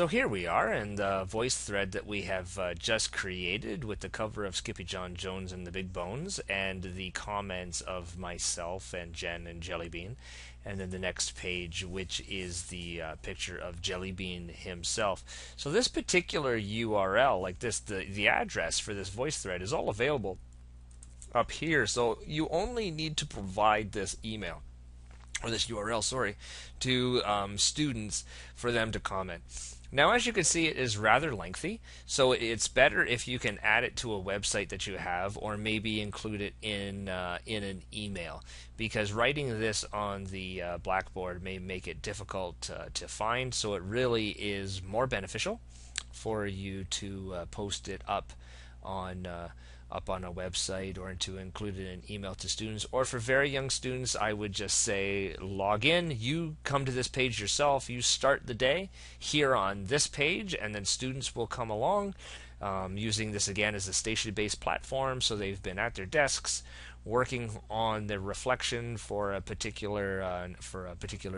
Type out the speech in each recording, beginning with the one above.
So here we are in the voice thread that we have just created with the cover of Skippy John Jones and the Big Bones and the comments of myself and Jen and Jellybean. And then the next page, which is the picture of Jellybean himself. So this particular URL, like this, the address for this voice thread is all available up here. So you only need to provide this email, or this URL, sorry, to students for them to comment. Now, as you can see, it is rather lengthy, so it's better if you can add it to a website that you have, or maybe include it in an email, because writing this on the blackboard may make it difficult to find. So it really is more beneficial for you to post it up on a website, or to include it in an email to students. Or for very young students, I would just say log in, you come to this page yourself, you start the day here on this page, and then students will come along using this again as a station-based platform. So they've been at their desks working on the reflection for a particular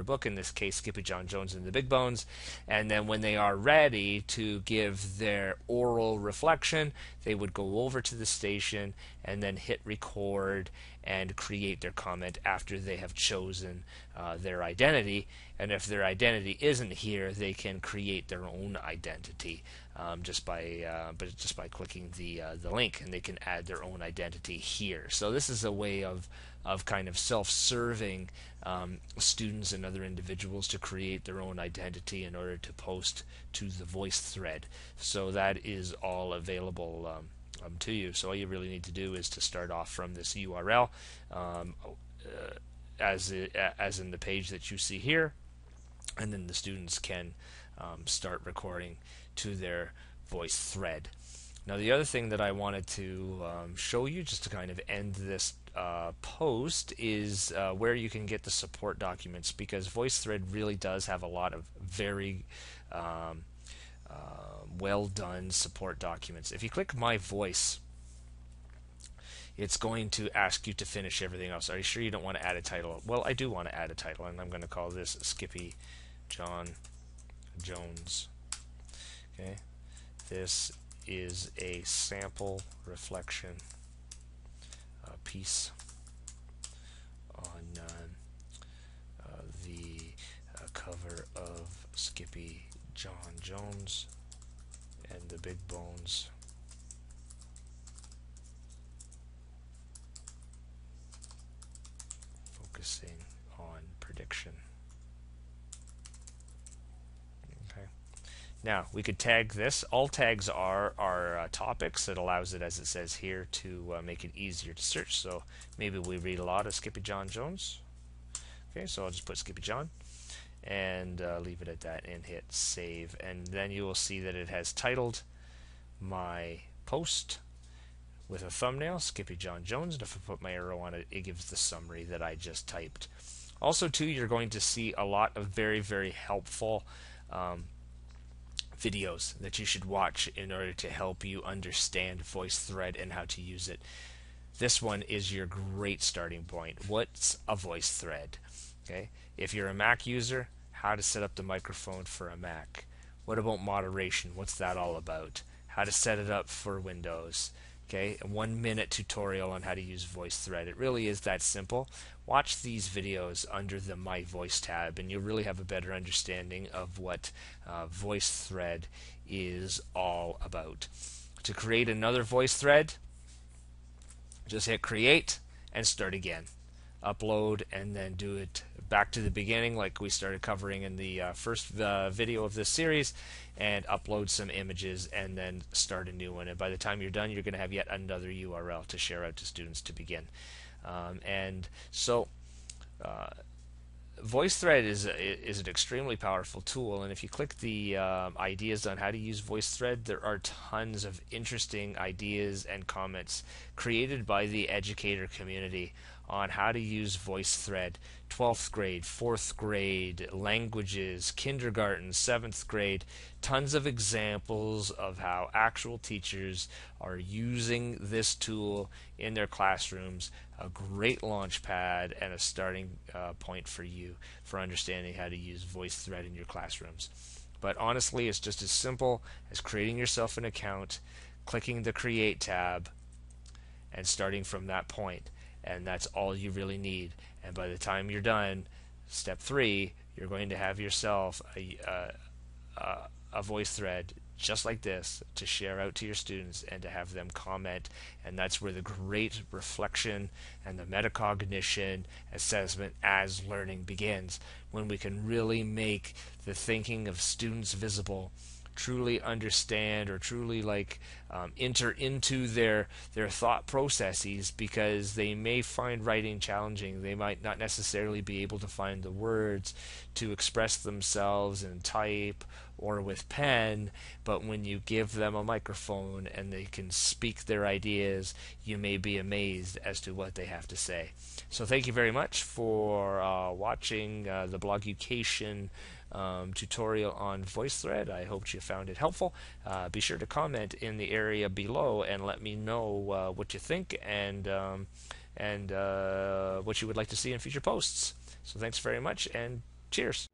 book, in this case Skippy John Jones and the Big Bones, and then when they are ready to give their oral reflection, they would go over to the station and then hit record and create their comment after they have chosen their identity. And if their identity isn't here, they can create their own identity just by clicking the link, and they can add their own identity here. So this is a way of kind of self-serving students and other individuals to create their own identity in order to post to the voice thread. So that is all available to you. So all you really need to do is to start off from this URL as in the page that you see here, and then the students can start recording to their voice thread. Now, the other thing that I wanted to show you, just to kind of end this post, is where you can get the support documents, because VoiceThread really does have a lot of very well done support documents. If you click My Voice, it's going to ask you to finish everything else. Are you sure you don't want to add a title? Well, I do want to add a title, and I'm going to call this Skippy John Jones. Okay, this is a sample reflection piece on the cover of Skippy John Jones and the Big Bones. Focusing on prediction. Okay. Now, we could tag this. All tags are topics. It allows it, as it says here, to make it easier to search. So maybe we read a lot of Skippy John Jones. Okay, so I'll just put Skippy John and leave it at that and hit save. And then you will see that it has titled my post with a thumbnail, Skippy John Jones, and if I put my arrow on it, it gives the summary that I just typed. Also, too, you're going to see a lot of very, very helpful videos that you should watch in order to help you understand VoiceThread and how to use it. This one is your great starting point. What's a VoiceThread? Okay, if you're a Mac user, how to set up the microphone for a Mac. What about moderation? What's that all about? How to set it up for Windows. Okay, a 1-minute tutorial on how to use VoiceThread. It really is that simple. Watch these videos under the My Voice tab, and you'll really have a better understanding of what VoiceThread is all about. To create another VoiceThread, just hit create and start again. Upload and then do it back to the beginning, like we started covering in the first video of this series, and upload some images and then start a new one. And by the time you're done, you're going to have yet another URL to share out to students to begin. And so VoiceThread is an extremely powerful tool, and if you click the ideas on how to use VoiceThread, there are tons of interesting ideas and comments created by the educator community on how to use VoiceThread. 12th grade, 4th grade, languages, kindergarten, 7th grade, tons of examples of how actual teachers are using this tool in their classrooms. A great launch pad and a starting point for you for understanding how to use VoiceThread in your classrooms. But honestly, it's just as simple as creating yourself an account, clicking the Create tab, and starting from that point. And that's all you really need. And by the time you're done, step 3, you're going to have yourself a voice thread just like this to share out to your students and to have them comment. And that's where the great reflection and the metacognition assessment as learning begins, when we can really make the thinking of students visible, truly understand or truly enter into their thought processes, because they may find writing challenging. They might not necessarily be able to find the words to express themselves in type or with pen, but when you give them a microphone and they can speak their ideas, you may be amazed as to what they have to say. So thank you very much for watching the Blogucation tutorial on VoiceThread. I hope you found it helpful. Be sure to comment in the area below and let me know what you think and what you would like to see in future posts. So thanks very much, and cheers.